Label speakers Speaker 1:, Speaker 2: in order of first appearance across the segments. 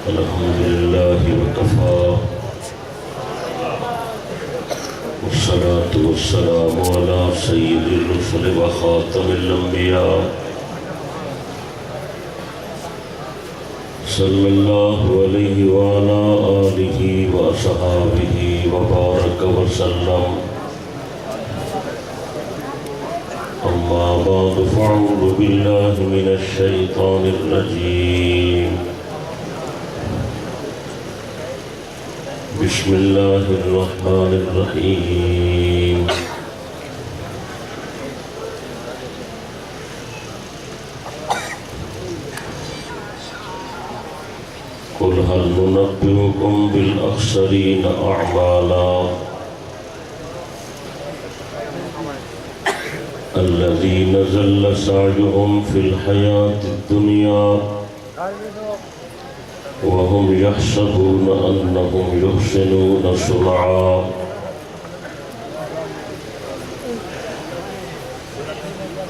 Speaker 1: الحمد لله وكفى والصلاة والسلام على سيد الرسل وخاتم الأنبياء صلى الله عليه وعلى آله وأصحابه وبارك وسلم. أما بعد فأعوذ بالله من الشيطان الرجيم. بسم الله الرحمن الرحيم. قل هل ننبئكم بالأخسرين أعمالا الذين ضل سعيهم في الحياة الدنيا وهم يحسبون أنهم يحسنون صنعا.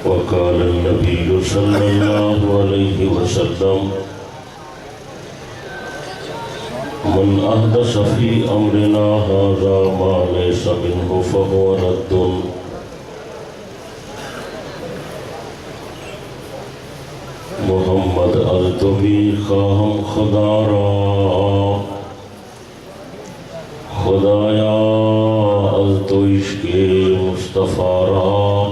Speaker 1: وقال النبي صلى الله عليه وسلم: من أحدث في أمرنا هذا ما ليس منه فهو رد. محمد از تو بھی خواہم خدا را، خدایا از تو عشق مصطفیٰ را.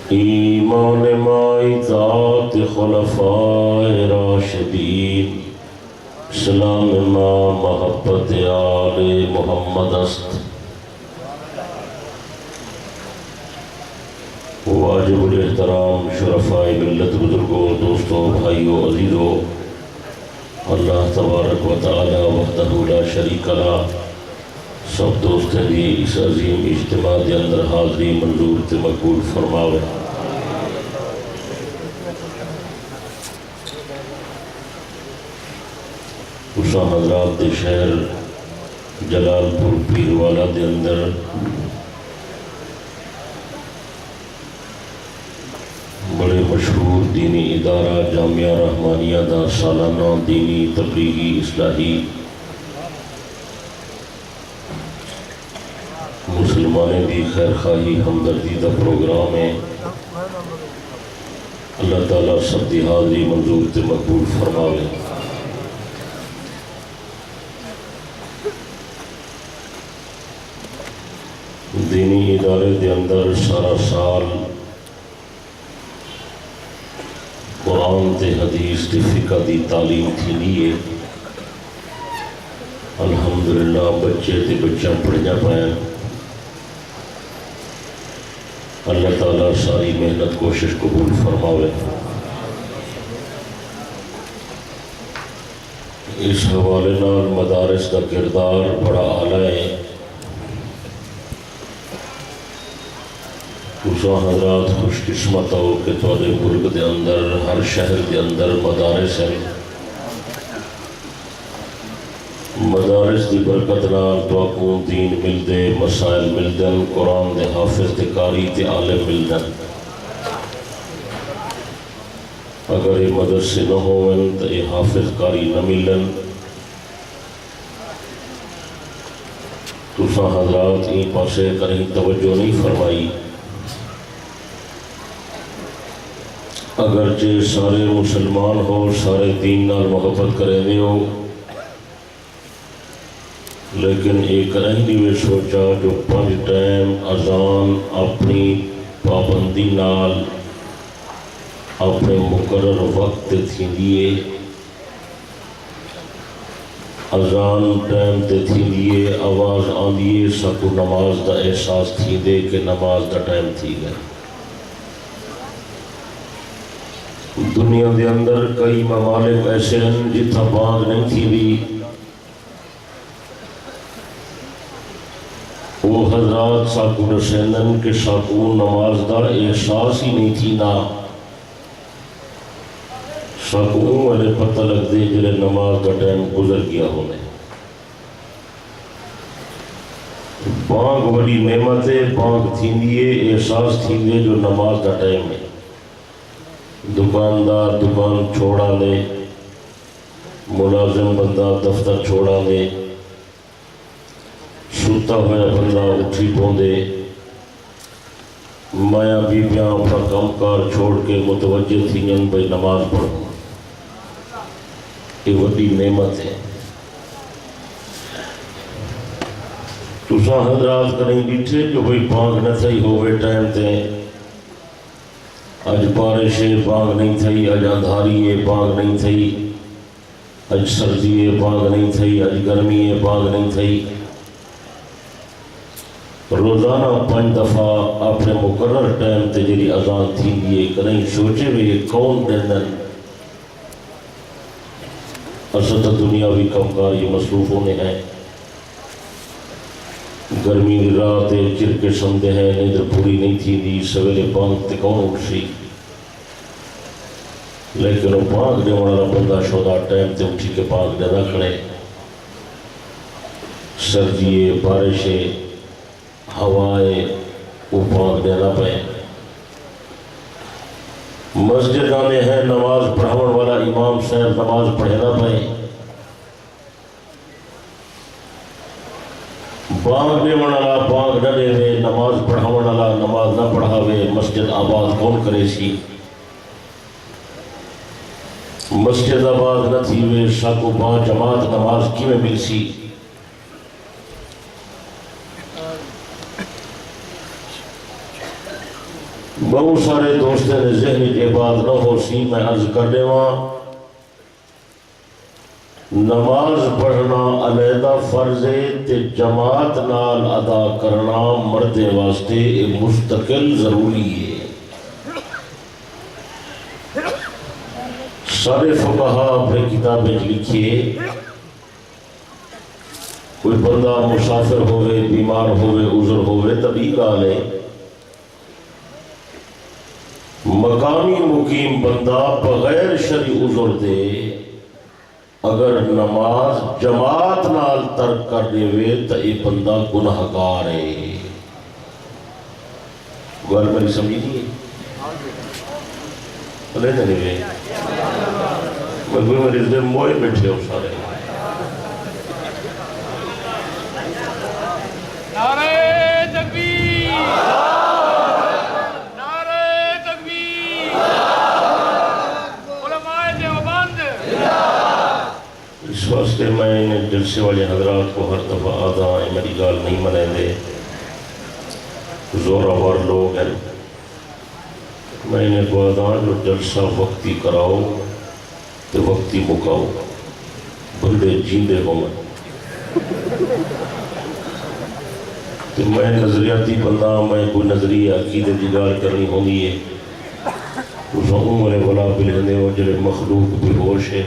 Speaker 1: ایمان ما اطاعت خلفاء راشدین، اسلام ما محبت آل محمد است. واجب الاحترام شرفاء ملت، بزرگوں، دوستوں، بھائیوں، عزیزوں، اللہ تبارک و تعالی وحدہ لا شریک لہ سب دوست دی اس عظیم اجتماع دے اندر حاضری منظور تے مقبول فرماوے. تساں حضرات دے شہر جلال پور پیروالا دے اندر بڑے مشہور دینی ادارہ جامعہ رحمانیہ دا سالانہ دینی تبلیغی اصلاحی مسلمانوں دی خیر خواہی ہمدردی دا پروگرام ہے. اللہ تعالیٰ سب دی حاضری منظور تے مقبول فرماوے. دینی ادارے دے اندر سارا سال قرآن تے حدیث تے فقہ دی تعلیم تھی لیے. الحمدللہ بچے تے بچہ پڑھیا پائیں. اللہ تعالیٰ ساری محنت کوشش قبول فرماوے. اس حوالے نال مدارس کا کردار بڑا اعلیٰ ہے. تساں حضرات خوش قسمت ہو کہ تواڈے ملک دے اندر ہر شہر دے اندر مدارس ہیں. مدارس دی برکت نال تواکوں دین ملدے، مسائل ملدن، قرآن دے حافظ تے قاری تے عالم ملدن. اگر یہ مدرسے نہ ہوون تو یہ حافظ قاری نہ ملن. تساں حضرات این پاسے کریں توجہ نہیں فرمائی. اگرچہ سارے مسلمان ہو، سارے دین نال محبت کریں ہو، لیکن ایک رہنی میں سوچا جو 5 ٹائم اذان اپنی پابندی نال اپنے مقرر وقت تھی لیے، اذان ٹائم تھی لیے، آواز آندیے سکو نماز دا احساس تھی دے کہ نماز دا ٹائم تھی گئے. دنیا دے اندر کئی ممالک ایسے ہیں جتھا بانگ نہیں تھی بھی، وہ حضرات ساکو رسینن کہ ساکو نماز دا احساس ہی نہیں تھی نا. ساکو والے پتہ لگ دے جلے نماز دا ٹائم گزر گیا ہونے. بانگ بڑی نعمت ہے، بانگ تھی دیئے احساس تھی دے جو نماز دا ٹائم ہے. دکاندار دکان چھوڑا لے، ملازم بندہ دفتر چھوڑا دے، ستا ہوا بندہ اٹھی پوندے، مایا بیبیاں اپنا کام کار چھوڑ کے متوجہ تھیں بھائی نماز پڑھو، یہ بڑی نعمت ہے۔ تساں حضرات کریں بیٹھے جو بھئی بانگ نہ تھئی ہوئے ٹائم تے، اج بارش ہے بانگ نہیں تھئی، اج اندھاری ہے بانگ نہیں تھئی، اج سردی ہے بانگ نہیں تھئی، اج گرمی ہے بانگ نہیں تھئی۔ روزانہ 5 دفعہ اپنے مقرر ٹائم تے جڑی اذان تھی دیئے کریں سوچے ہوئے کون دندن اصل دنیاوی کمکار یہ مصروف ہونے ہیں، گرمی دی رات چرکے سمدے ہیں، نیندر پوری نہیں تھی دی، سویرے بانگ تے کون اٹھ سی، لیکن وہ بانگ دے والا بندہ شودا ٹائم تے اٹھی کے بانگ دے نہ کھڑے، سردی بارش ہوائے وہ بانگ دے نہ پائے۔ مسجد آنے ہیں نماز پڑھاون والا امام صاحب نماز پڑھے نہ پائے، بانگ دے والا بانگ نہ دے وے، نماز پڑھاون والا نماز نہ پڑھاوے، مسجد آباد کون کرے سی؟ مسجد آباد نہ تھی وے ساکو با جماعت نماز کی میں مل سی؟ بہت سارے دوستیں نے ذہنی کے بعد نہ ہو سی، میں عرض کر دے وہاں نماز پڑھنا علیحدہ فرض تے جماعت نال ادا کرنا مرد واسطے مستقل ضروری ہے۔ سارے فقہا اپنے کتابیں لکھیے، کوئی بندہ مسافر ہوئے، بیمار ہوئے، عذر ہوئے تبھی گالے، مقامی مقیم بندہ بغیر شرعی عذر دے اگر نماز جماعت نال ترک کر دے وے تو یہ بندہ گناہگار ہے۔ گل میری سمجھی نہیں ہے؟ نہیں وے میں میری دل موئے بیٹھے ہو سارے۔
Speaker 2: نعرہ تکبیر، نعرہ تکبیر، علماء دیوبند۔
Speaker 1: اس واسطے میں نے جلسے والے حضرات کو ہر دفعہ آدھا ہے میری گال نہیں منیں دے، زوراور لوگ ہیں، میں نے کو آدھا جو جلسہ وقتی کراؤ تو وقتی مکاؤ، بندے جیندے ہوں تو میں نظریاتی بندہ، میں کوئی نظریہ عقیدے دی گال کرنی ہوگی ہے، اس عمر ولا بلہنے ہو جلے مخلوق بھی ہوش ہے،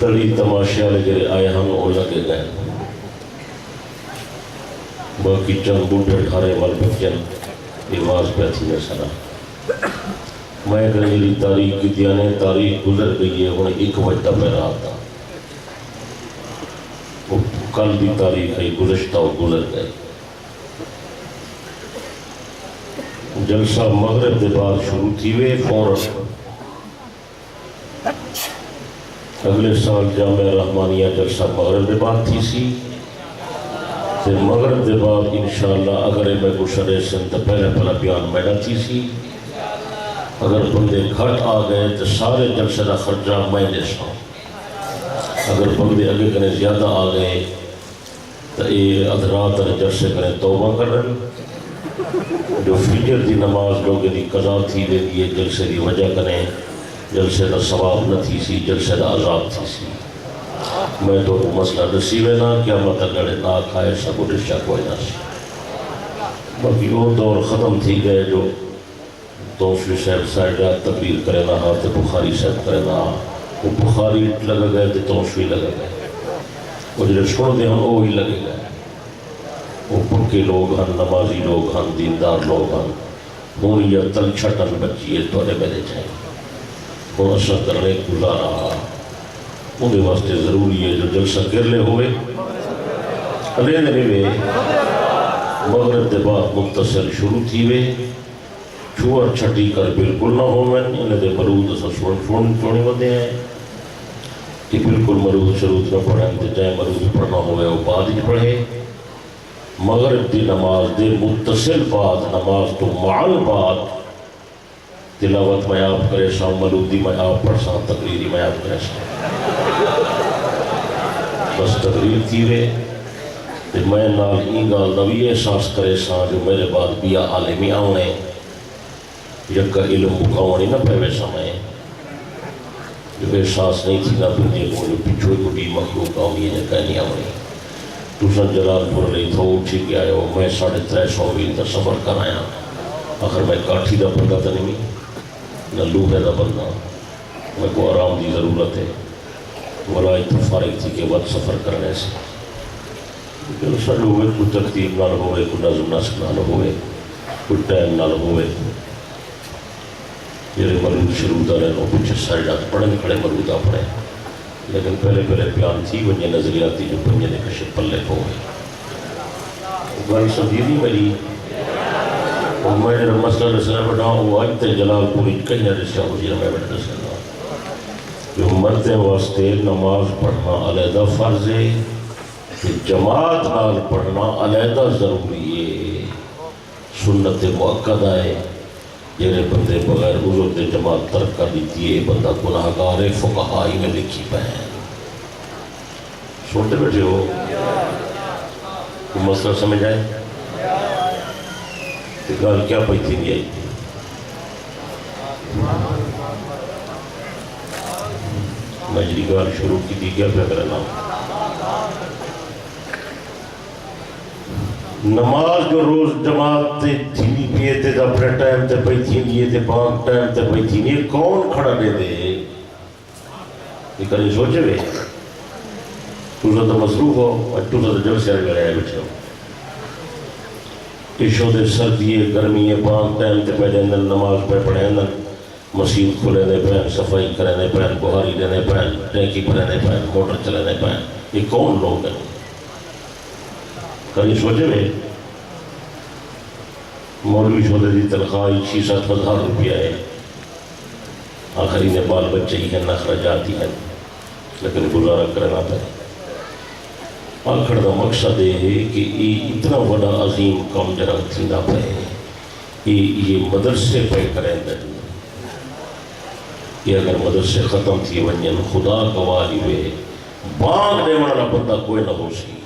Speaker 1: تڑی تماشے والے جلے آئے ہم او لگے گئے، باقی چند بوٹے ٹھارے مل بچن آواز پہ تھی میں سنا۔ میں اگر میری تاریخ کی دیانے تاریخ گزر گئی ہے، انہیں ایک وجہ پہ رہا تھا، کل بھی تاریخ ہے گزشتہ و گزر گئے۔ جلسہ مغرب دے بعد شروع تھی وے فوراً اگلے سال جامعہ رحمانیہ جلسہ مغرب دے بعد تھی سی، تے مغرب دے بعد انشاءاللہ اگر میں گشرے سن تو پہلے پہلا بیان میں نہ تھی سی، اگر بندے گھٹ آ گئے تو سارے جلسے دا خرچہ میں دے ساں، اگر بندے اگے کرنے زیادہ آ گئے تو یہ ادھرات اور جلسے کریں توبہ کر رہے ہیں، جو فجر دی نماز لوگے دی قضا تھی دے دیئے جلسے دی وجہ کریں، جلسے دا ثواب نہ تھی سی، جلسے دا عذاب تھی سی۔ میں تو مسئلہ نصیب ہے نا کیا مطلب گڑے نا کھائے سب رشہ کوئی نہ سی، باقی وہ دور ختم تھی گئے جو توفی صاحب سائڈہ تقریر کرے نہ ہاں تو بخاری صاحب کرے نہ ہاں، وہ بخاری لگا گئے تو توفی لگا گئے، وہ جلے چھوڑ دے ہم وہی لگے گئے، وہ پکے لوگ ہن، نمازی لوگ ہن، دیندار لوگ ہن، ہوں یا تل چھٹن بچیے توڑے میرے جائیں، وہ اثر کرنے گزارا، انہیں واسطے ضروری ہے جو جلسہ کر لے ہوئے علیہ نبی مغرب دے بعد متصل شروع تھی وے، چھوڑ چھٹی کر بالکل نہ ہو میں انہیں دے مرود اسا سونے ہوتے ہیں کہ بالکل مرود شروط نہ پڑھیں تو چاہے مرود پڑھنا ہوئے وہ بعد ہی پڑھے مغرب دی نماز دے متصل بعد نماز تو معل بعد تلاوت میں آپ کرے سا مرودی میں آپ پڑھ سا تقریری میں آپ کرے سا بس تقریر تیوے کہ میں نال این گال نوی احساس کرے سا جو میرے بعد بیا عالمی آنے یکا علم بکاوانی نہ پہوے سمائے جو احساس نہیں تھی نہ بندے کو جو پچھوئی بڑی مخلوق آنی ہے کہنی آنی توسن جلال پور لئی تھو اٹھی گیا ہے میں 350 ویل دا سفر کر آیا آخر میں کاٹھی دا بندہ تا نہیں نہ لوہے دا بندہ میں کو آرام دی ضرورت ہے ولا اتفارق تھی کہ وقت سفر کرنے سے کہ سڑ ہوئے کوئی ترتیب نہ ہوئے کوئی نظم نسق نہ ہوئے کوئی ٹائم نہ ہوئے میرے مرود شروع دا رہے پیچھے سائڈات پڑھیں کھڑے مرود پڑھیں لیکن پہلے بیان تھی ونجے نظریاتی جو پنجے نے کشے پلے کو ہوئے گالی سمجھی نہیں میری اور میں نے مسئلہ رسلہ بڑھاؤں وہ آج تے جلال پوری کہیں نہ رسیہ ہو جینا میں بڑھتا سکتا جو مرد واسطے نماز پڑھنا علیحدہ فرض ہے کہ جماعت نال پڑھنا علیحدہ ضروری ہے سنت مؤکدہ ہے جنہیں بندے بغیر حضور دے جماعت ترک کر دیتی ہے بندہ گناہگار فقہائی میں لکھی پہن سنتے بیٹھے ہو کوئی مسئلہ سمجھ آئے کہ گال کیا پہتی نہیں آئی تھی مجری گال شروع کی تھی کیا پہ نام نماز جو روز جماعت تے تھینی پیے تے اپنے ٹائم تے پہی تھینی تے پانک ٹائم تے پہی تھینی کون کھڑا دے دے یہ کہیں سوچے بے تو تو مصروف ہو تو تو جب سے آگے رہے بیٹھے ہو عشو دے سردیے گرمیے پانک ٹائم تے پہی دے نماز پہ پڑھے اندر مسجد کھلے دے پہن صفائی کرے دے پہن بہاری دے پہن ٹینکی پڑھے دے پہن موٹر چلے دے پہن یہ کون لوگ ہیں کہیں سوچے میں مولوی شہدے دی تنخواہ 6-7 ہزار روپیہ ہے آخری نے بال بچے ہی ہیں اخراجات ہی ہیں لیکن گزارا کرنا پہ آخر دا مقصد ہے کہ یہ اتنا بڑا عظیم کام جرم تھی نہ پہ یہ مدرسے پہ کریں دیں کہ اگر مدرسے ختم تھی ونجن خدا گواہی ہوئے بانگ دے والا بندہ کوئی نہ ہو سی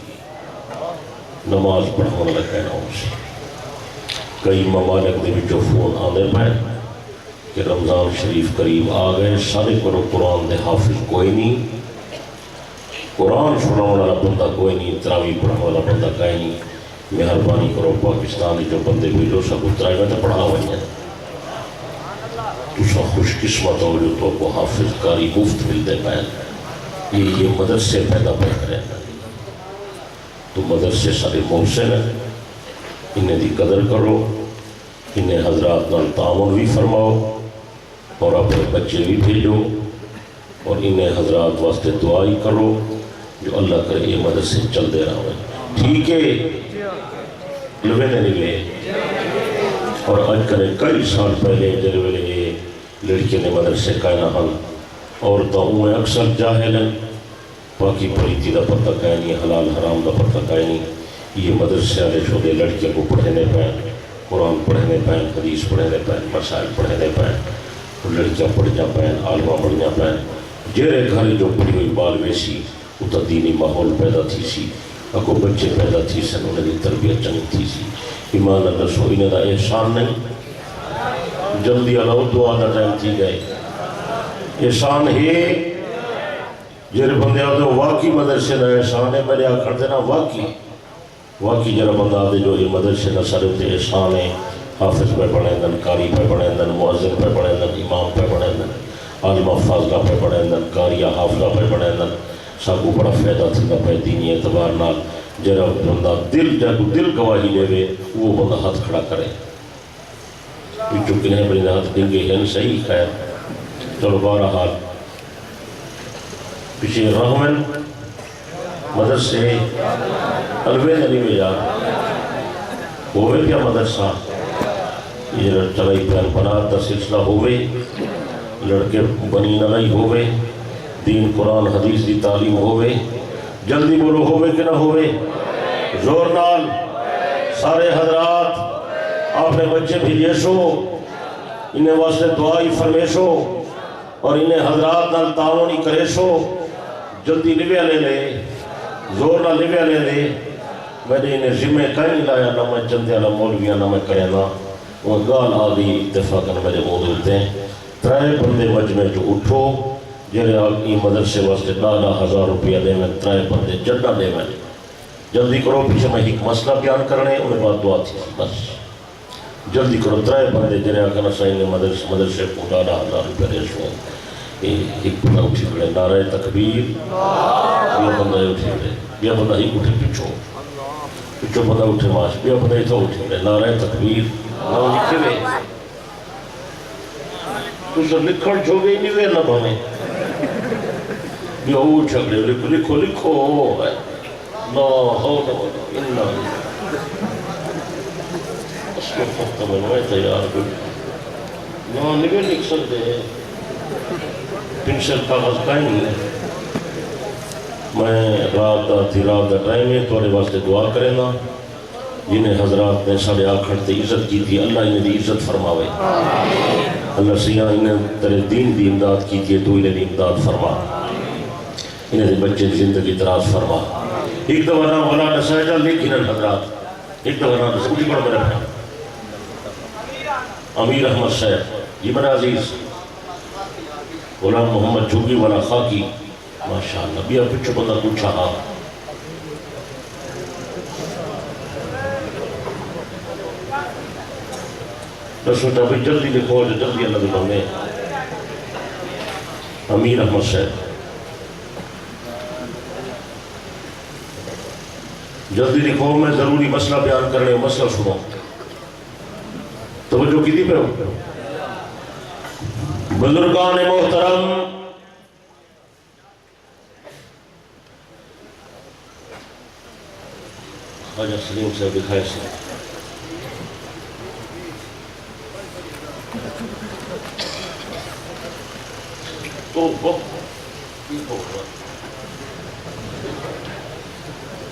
Speaker 1: نماز پڑھنے والا کہنا ہو سی کئی ممالک دے جو فون آنے پہ کہ رمضان شریف قریب آ گئے سارے کرو قرآن دے حافظ کوئی نہیں قرآن سننے والا بندہ کوئی نہیں تراویح پڑھنے والا بندہ کوئی نہیں مہربانی کرو پاکستانی جو بندے بھیجو سب اترائی میں تو پڑھا ہوئی ہیں تو سا خوش قسمت ہو جو تو کو حافظ کاری مفت ملتے پہن یہ مدرسے پیدا پہ کریں تو مدرسے سارے محسن ہیں انہیں دی قدر کرو انہیں حضرات نال تعاون بھی فرماؤ اور اپنے بچے بھی بھیجو اور انہیں حضرات واسطے دعائی کرو جو اللہ کرے یہ مدرسے چل دے رہا ہے ٹھیک ہے لوے نے نگلے اور آج کرے کئی سال پہلے جلوے لگے لڑکے نے مدرسے کائنا حل اور تو انہیں اکثر جاہل ہیں باقی پریتی دا پتہ کہنی حلال حرام دا پتہ کہنی یہ مدرسے والے شعبے لڑکے کو پڑھنے پہن قرآن پڑھنے پہن حدیث پڑھنے پہن مسائل پڑھنے پہن لڑکیاں پڑھ جا پہن عالمہ پڑھ جا پہن جیرے گھر جو پڑھی ہوئی بال ویسی اتا دینی ماحول پیدا تھی سی اکو بچے پیدا تھی سن انہیں دی تربیت چنگ تھی سی ایمان اللہ سو انہیں دا احسان نہیں جلدی اللہ دعا دا ٹائم تھی گئے احسان ہے جیرے بندے آدھے واقعی مدرسے نہ احسان ہے میرے آکھر دینا واقعی جرہ بندہ آدھے جو یہ مدرسے نہ سرے احسان ہے حافظ پہ پڑھیں دن قاری پہ پڑھیں دن معذر پہ پڑھیں دن امام پہ پڑھیں دن عالمہ فاضلہ پہ پڑھیں دن قاریہ حافظہ پہ پڑھیں دن سب کو بڑا فائدہ تھی نہ پہ دینی اعتبار نال جرہ بندہ دل گواہی لے وے وہ بندہ ہاتھ کھڑا کرے چکنے بڑی ہاتھ دیں گے ہیں صحیح خیر چلو بہرحال پیچھے رحمن مدرسے الوے نبی میں جا ہوئے کیا مدرسہ یہ چلائی پہن پناہ دا سلسلہ ہوئے لڑکے بنی نلائی ہوئے، دین قرآن حدیث دی تعلیم ہوئے، جلدی بولو ہوئے کہ نہ ہوئے، زور نال سارے حضرات آپ نے بچے بھی جیسو انہیں واسطے دعائی فرمیشو اور انہیں حضرات نال تعاونی کریشو، جلدی لبیا لے لے، زور نہ لبیا لے لے، میں نے انہیں ذمہ کہیں نہیں لایا، نہ میں چندے والا مولویاں نہ میں کرینا، وہ گال آدھی اتفاقاً میرے موجود ہیں، ترائے بندے مجمع جو اٹھو، جنہیں آگئی مدرسے واسطے 10,000 روپیہ دے میں، ترائے بندے جڑنا دے میں، جلدی کرو، پیچھے میں ایک مسئلہ بیان کرنے انہیں بات دعا تھی، بس جلدی کرو، ترائے بندے جنہیں آگنا سائیں مدرسے کو 10,000 روپیہ دے سو، ایک بندہ اٹھی کھڑے، نعرہ تکبیر، یہ بندہ اٹھی کھڑے، یہ بندہ ہی اٹھے پچھو بندہ اٹھے ماش، یہ بندہ ہی تو اٹھی کھڑے، نعرہ تکبیر، نعرہ لکھے لے، تو سر لکھن چھو گئی نہیں وے اللہ بھانے، یہ او چھکڑے، لکھو ہے، لا حول ولا الا باللہ، اس کو ختم ہے تیار بھی، نا نگے لکھ سکتے ہیں، پنشل کاغذ کہیں نہیں ہے، میں رات دا ٹائم ہے توڑے واسطے دعا کریں نا، جنہیں حضرات نے ساڑھے آکھڑ تے عزت کی تھی، اللہ انہیں دی عزت فرماوے، اللہ سیاں انہیں ترے دین دی امداد کی تھی، تو انہیں دی امداد فرما، انہیں دی بچے دی زندگی دراز فرما، ایک دفعہ نام غلا نسائجہ لیکن حضرات، ایک دفعہ نام نسائجہ پڑھ میرے بھائی، امیر احمد صاحب، یہ بنا عزیز، غلام محمد جھوگی والا خاکی، ماشاءاللہ بیا پچھو بندہ کچھ آہا، میں سوچا بھی جلدی لکھو جو جلدی اللہ دلوں میں، امیر احمد صاحب، جلدی لکھو، میں ضروری مسئلہ بیان کرنے مسئلہ سنو، توجہ کی تھی پہ ہو، بزرگان محترم، خواجہ سلیم صاحب دکھائے سے تو وقت کی ہوگا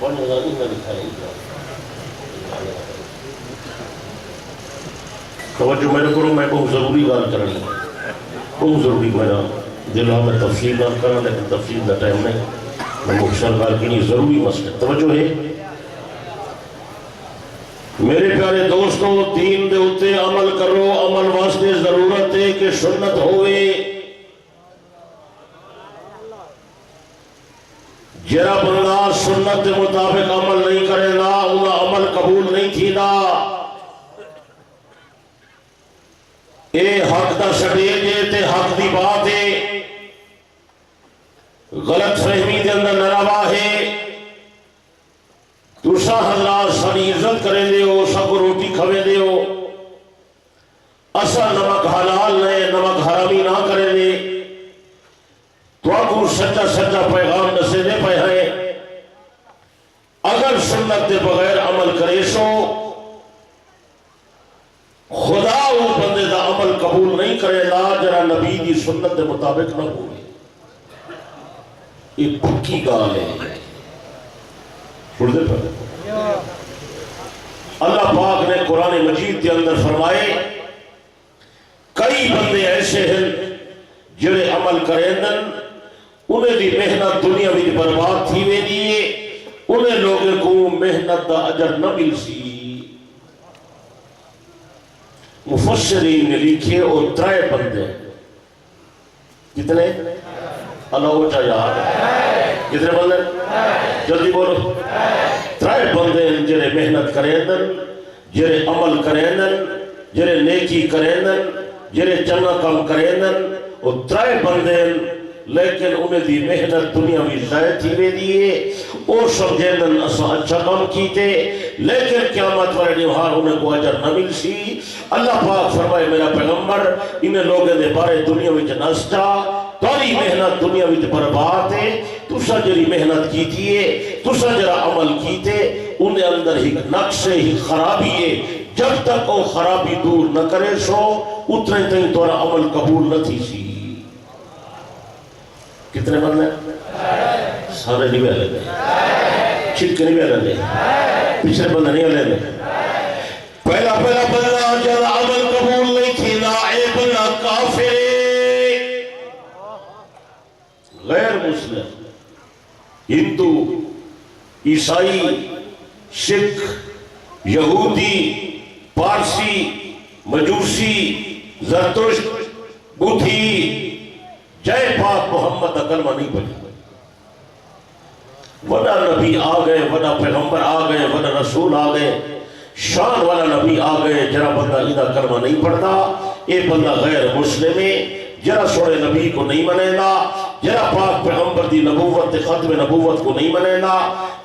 Speaker 1: پڑھنے لگی میں دکھائیں گا، توجہ میرے کرو، میں بہت ضروری گال کرنی ہے، بہت ضروری میرا دلہ میں تفصیل نہ کرنا، لیکن تفصیل دا ٹائم نہیں، میں مختصر گال کی نہیں، ضروری مسئلہ توجہ ہے میرے پیارے دوستوں، دین دے اتے عمل کرو، عمل واسطے ضرورت ہے کہ سنت ہوئے، جرا بندہ سنت کے مطابق عمل نہیں کرے نا، انہا عمل قبول نہیں تھی نا، اے حق دا سڑے جیتے حق دی بات ہے، غلط فہمی دے اندر نروا ہے، تُسا حضرات ساری عزت کریں دے ہو، سب روٹی کھوے دے ہو، اسا نمک حلال نہیں نمک حرامی نہ کریں دے، تو آپ سچا سچا پیغام نسے دے پہ ہیں، اگر سنت دے بغیر عمل کرے سو خدا وہ بندے دا عمل قبول نہیں کرے لا جرا نبی دی سنت دے مطابق نہ ہوئے، یہ پکی گال ہے، چھوڑ دے پر اللہ پاک نے قرآن مجید کے اندر فرمائے کئی بندے ایسے ہیں جڑے عمل کریں دن انہیں دی محنت دنیا بھی برباد تھی وے دیئے، انہیں لوگوں کو محنت دا اجر نہ مل سی، مفسرین نے لکھے اور ترائے بندے، کتنے؟ اللہ اچھا یاد کتنے بندے؟ جلدی بولو، ترائے بندے جرے محنت کریں دن، جرے عمل کریں دن، جرے نیکی کریں دن، جرے چنگا کام کریں دن، اور ترائے بندے لیکن انہیں دی محنت دنیا میں ضائع تھی وے دیئے، اور سمجھے دن اسا اچھا کام کیتے، لیکن قیامت والے نوہار انہیں کو اجر نہ مل سی۔ اللہ پاک فرمائے میرا پیغمبر انہیں لوگوں نے بارے دنیا میں نسٹا، تاری محنت دنیا میں برباد ہے، تُسا جری محنت کیتی ہے، تُسا جرا عمل کیتے، انہیں اندر ہی نقص ہی خرابی ہے، جب تک وہ خرابی دور نہ کرے سو اتنے تین تورا عمل قبول نہ تھی سی۔ کتنے بندے سارے نہیں بہ لے چھک نہیں بہ لے پچھلے بندے نہیں لے پہلا بندہ جب عمل قبول نہیں تھی نا اے بندہ کافر غیر مسلم ہندو عیسائی سکھ یہودی پارسی مجوسی زرتشت بدھی جے پاک محمد کا کلمہ نہیں پڑھی وڈا نبی آ گئے وڈا پیغمبر آ گئے وڈا رسول آ گئے شان والا نبی آ گئے جرا بندہ ادھا کلمہ نہیں پڑھتا اے بندہ غیر مسلم ہے جرا سوڑے نبی کو نہیں منے گا جرا پاک پیغمبر دی نبوت ختم نبوت کو نہیں منے گا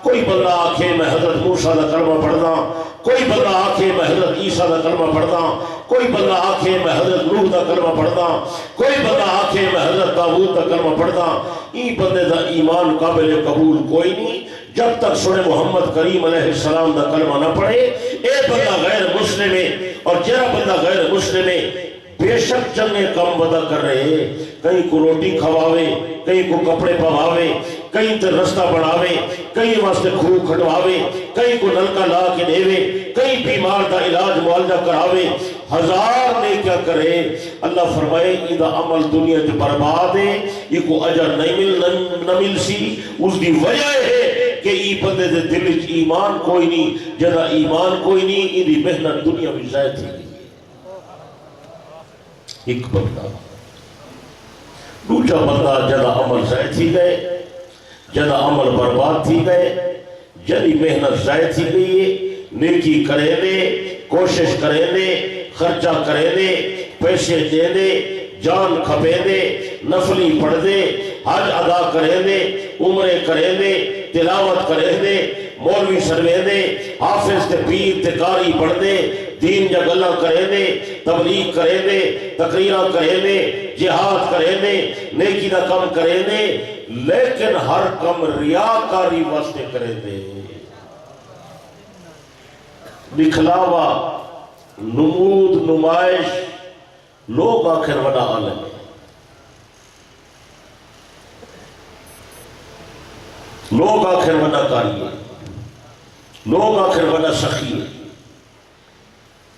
Speaker 1: کوئی بندہ آکھے میں حضرت موسیٰ دا کلمہ پڑھنا کوئی بندہ آکھے میں حضرت عیسیٰ دا کلمہ پڑھنا کوئی بندہ آکھے میں حضرت نوح دا کلمہ پڑھنا کوئی بندہ آکھے میں حضرت داؤد دا کلمہ پڑھنا ای بندے دا ایمان قابل قبول کوئی نہیں جب تک سنے محمد کریم علیہ السلام دا کلمہ نہ پڑھے اے بندہ غیر مسلم ہے اور جرا بندہ غیر مسلم ہے بے شک چنگے کام ودا کر رہے ہیں کہیں کو روٹی کھواوے کہیں کو کپڑے پواوے کہیں تے رستہ بڑھاوے کہیں واسطے کھو کھٹواوے کہیں کو نلکا لا کے دیوے کہیں بیمار دا علاج معالجہ کراوے ہزار نے کیا کرے اللہ فرمائے ادھا عمل دنیا جو برباد ہے یہ کو اجر نہ مل سی اس دی وجہ ہے کہ ای بندے دے دل وچ ایمان کوئی نہیں جدا ایمان کوئی نہیں ادھی محنت دنیا میں ضائع تھی گئی ایک بندہ دوسرا بندہ جدا عمل ضائع تھی گئے جدا عمل برباد تھی گئے جدی محنت ضائع تھی گئی ہے نیکی کرے دے کوشش کرے دے خرچہ کرے دے پیسے دے دے جان کھپے دے نفلی پڑھ دے حج ادا کرے دے عمرے کرے دے تلاوت کرے دے مولوی سروے دے حافظ تے پیر تے قاری پڑھ دے دین جا گلہ کرے دے تبلیغ کرے دے تقریرہ کرے دے جہاد کرے دے نیکی دا کم کرے دے لیکن ہر کم ریاکاری واسطے کرے دے دکھلاوا نمود نمائش لوگ آخر وڈا عالم ہے لوگ آخر وڈا کاری ہے لوگ آخر بڑا سخی ہے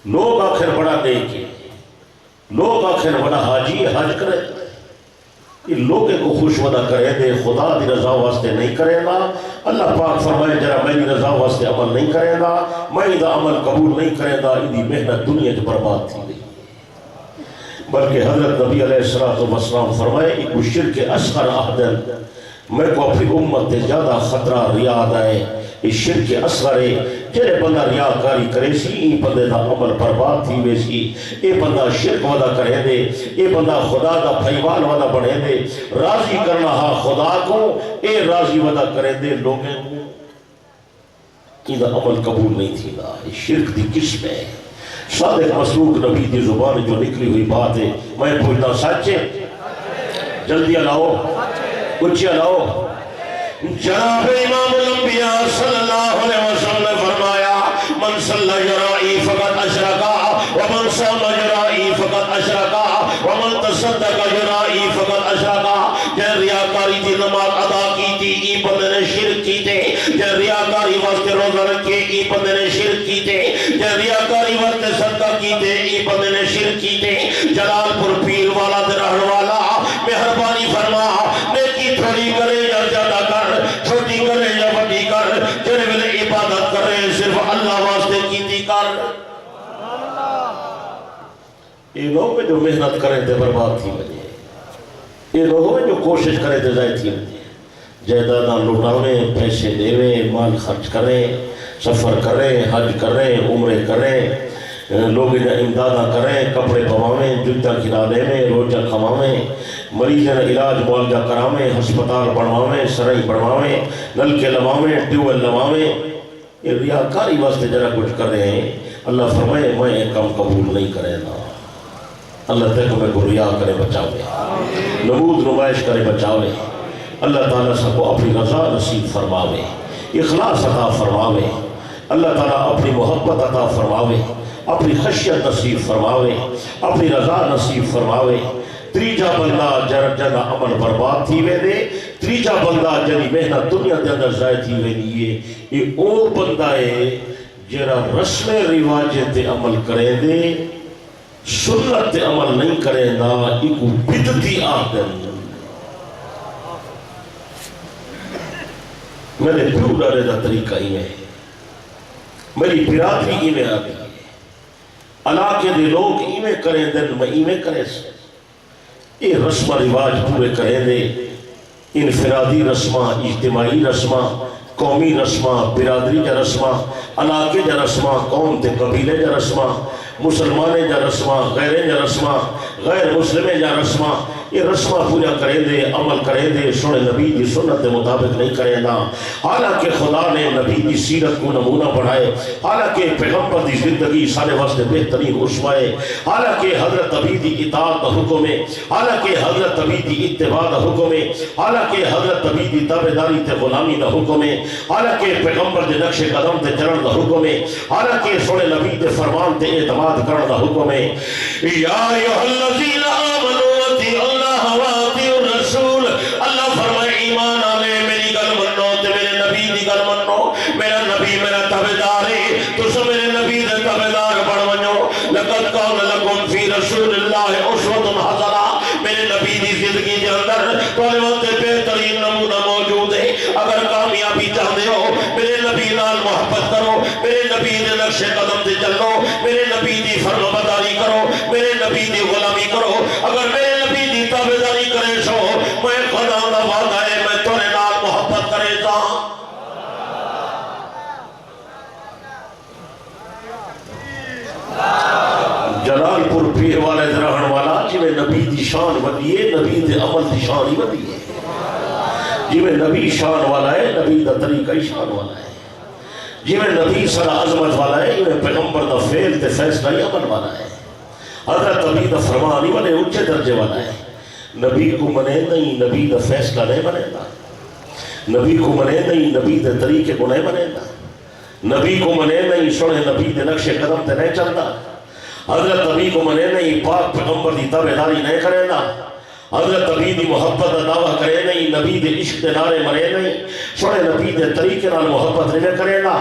Speaker 1: لوگ آخر بڑا نیک ہے لوگ آخر بڑا حاجی ہے حج کرے یہ لوگے کو خوش ودا کرے دے خدا دی رضا واسطے نہیں کرے گا اللہ پاک فرمائے جرا میری رضا واسطے عمل نہیں کرے گا میں ادھا عمل قبول نہیں کرے گا ادھی محنت دنیا جو برباد تھی گئی بلکہ حضرت نبی علیہ السلام فرمائے ایک شرک اصغر احدن میں کو اپنی امت تے زیادہ خطرہ ریاض آئے اس شرک اصغر ہے جرے بندہ ریاکاری کرے سی ای بندے دا عمل برباد تھی ویسی اے بندہ شرک ودا کرے دے اے بندہ خدا دا پھیوال ودا بڑھے دے راضی کرنا ہا خدا کو اے راضی ودا کرے دے لوگیں ادھا عمل قبول نہیں تھی نا یہ شرک دی قسم ہے صادق مسلوق نبی دی زبان جو نکلی ہوئی بات ہے میں پوچھتا سچے جلدی لاؤ اچھا لاؤ جناب امام الانبیاء صلی اللہ علیہ وسلم نے فرمایا من صلی جرائی فقط اشرکا ومن صام جرائی فقط اشرکا ومن تصدق جرائی فقط اشرکا جن ریاکاری تھی نماز ادا کی تھی ای بندے نے شرک کی تھے جن ریاکاری واسطے روزہ رکھے ای بندے نے شرک کی تھے جن ریاکاری واسطے صدقہ کی تھے ای بندے نے شرک کی تھے جلال پور پیر والا دے رہن والا مہربانی فرما نیکی تھوڑی کرے یا زیادہ کر چھوٹی کرے یا بڑی کر جن ویلے عبادت کرے صرف اللہ واسطے کیتی کر یہ لوگ جو محنت کریں تے برباد تھی وجہ یہ لوگ جو کوشش کریں تے ضائع تھی وجہ جائیداداں لٹاویں پیسے دیویں مال خرچ کریں سفر کریں حج کریں عمرے کریں لوگ امدادہ کریں کپڑے پواویں جوتا کھلا دیویں روزہ کھواویں مریضیں علاج معالجہ کراویں ہسپتال بڑھواویں سرائی بڑھواویں نلکے لواویں ٹیوبل لواویں یہ ریاکاری واسطے جرا کچھ کر رہے ہیں اللہ فرمائے میں ایک کام قبول نہیں کرے نا اللہ تک میں کو ریا کرے بچاوے نمود نمائش کرے بچاوے اللہ تعالیٰ سب کو اپنی رضا نصیب فرماوے اخلاص عطا فرماوے اللہ تعالیٰ اپنی محبت عطا فرماوے اپنی خشیت نصیب فرماوے اپنی رضا نصیب فرماوے تیجا بندہ جنا عمل برباد تھی ویندے، تیجا بندہ جنی محنت دنیا دے اندر ضائع تھی ویندی ہے۔ یہ او بندہ ہے جڑا رسم رواج تے عمل کرے دے، سنت تے عمل نہیں کرے دا، ایکو بدعتی آدم۔ میرے پیو ڈالے دا طریقہ ہی میں، میری برادری ہی میں آگئی ہے، علاقے دے لوگ ہی میں کریں دن میں ہی میں کریں سے، یہ رسمہ رواج پورے کریں دے، انفرادی رسمہ، اجتماعی رسمہ، قومی رسمہ، برادری جا رسمہ، علاقے جا رسمہ، قوم تے قبیلے جا رسمہ، مسلمانے جا رسمہ، غیرے جا رسمہ، غیر مسلمے جا رسمہ، یہ رسمہ پورا کریں دے، عمل کریں دے، سنے نبی دی سنت کے مطابق نہیں کریں دا۔ حالانکہ خدا نے نبی دی سیرت کو نمونہ بڑھائے، حالانکہ پیغمبر دی زندگی سارے واسطے بہترین اسوہ ہے، حالانکہ حضرت نبی دی اطاعت دا حکم ہے، حالانکہ حضرت نبی دی اتباع دا حکم ہے، حالانکہ حضرت نبی دی تابعداری تے غلامی دا حکم ہے، حالانکہ پیغمبر دے نقش قدم تے چلن دا حکم ہے، حالانکہ سنے نبی دے فرمان تے اعتماد کرن دا حکم ہے۔ یا ایھا الذین آمنوا اطیعوا اللہ واطیعوا الرسول، اللہ فرمائے ایمان آلے میری گل منو تے میرے نبی دی گل منو، میرا نبی میرا تابعدار ہے، تسا میرے نبی دے تابعدار بن ونجو۔ لقد کان لکم فی رسول اللہ اسوۃ حسنہ، میرے نبی دی زندگی دے اندر تواڈے واسطے بہترین نمونہ موجود ہے۔ اگر کامیابی چاہتے ہو میرے نبی نال محبت کرو، میرے نبی دے نقش قدم تے چلو، میرے نبی دی فرمانبرداری کرو، میرے نبی دی غلامی کرو۔ اگر میرے نبی دی تابعداری کرے سو، میں خدا دا وعدہ ہے میں تورے نال محبت کرے سا۔ جلال پور پیر والے رہن والا جی میں نبی دی شان ودی ہے، نبی دے عمل دی شان ہی ودی ہے۔ جی میں نبی شان والا ہے، نبی دا طریقہ ہی شان والا ہے۔ جی میں نبی سر عظمت والا ہے، یہ پیغمبر دا فعل تے فیصلہ ہی عمل والا ہے۔ حضرت نبی دا فرمان ہی والے اونچے درجے والا ہے۔ نبی کو منے نہیں، نبی دا فیصلہ نہیں بنے گا، نبی کو منے نہیں، نبی دے طریقے کو نہیں بنے گا، نبی کو منے نہیں، سنے نبی دے نقش قدم تے نہیں چلتا، حضرت نبی کو منے نہیں، پاک پیغمبر دی تابعداری نہیں کرے گا، حضرت نبی دی محبت دا دعویٰ کرے نہیں، نبی دے عشق دے نعرے مرے نہیں، سنے نبی دے طریقے نال محبت نہیں کرے گا،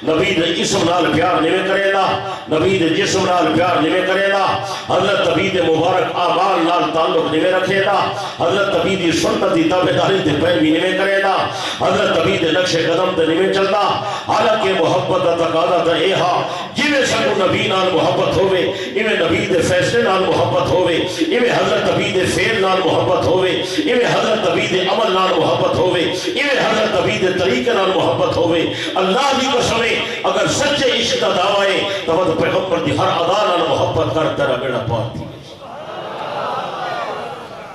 Speaker 1: نبی دے اسم نال پیار نہیں کرے گا، نبی دے جسم نال پیار نہیں کرے گا، حضرت نبی دے مبارک اعمال نال تعلق نہیں رکھے گا، حضرت نبی دی سنت دی تابعداری تے پیروی نہیں کرے گا، حضرت نبی دے نقش قدم تے نہیں چلتا۔ حالانکہ محبت دا تقاضا تے اے ہا جویں سانو نبی نال محبت ہوے، ایویں نبی دے فیصلے نال محبت ہوے، ایویں حضرت نبی دے فعل نال محبت ہوے، ایویں حضرت نبی دے عمل نال محبت ہوے، ایویں حضرت نبی دے طریقے نال محبت ہوے۔ اللہ دی قسم ہے اگر سچے عشق دا دعویٰ ہے تو پیغمبر دی ہر ادا نال محبت کر تیرا بیڑا پار دی۔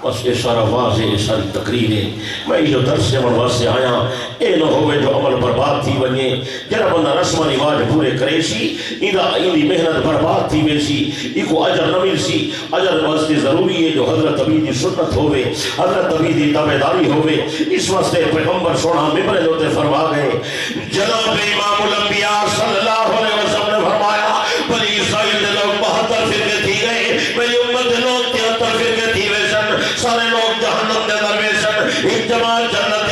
Speaker 1: بس یہ سارا واضح یہ ساری تقریر ہے، میں یہ درس سے من واسطے آیا، اے نہ ہوئے جو عمل برباد تھی ونجے، جنہ بندہ رسم و رواج پورے کرے سی، ایندی محنت برباد تھی وے سی، ایکو اجر نہ مل سی۔ اجر واسطے ضروری ہے جو حضرت نبی دی سنت ہوئے، حضرت نبی دی تابعداری ہوئے۔ اس واسطے پیغمبر سونا ممبر ہوتے فرما گئے، جناب امام الانبیاء صلی اللہ علیہ وسلم نے فرمایا بنی اسرائیل دے لوگ 72 فرقے تھی گئے، میری امت دے لوگ 73 فرقے تھی وے سن، سارے لوگ جہنم دے در وے سن، ایک جماعت جنت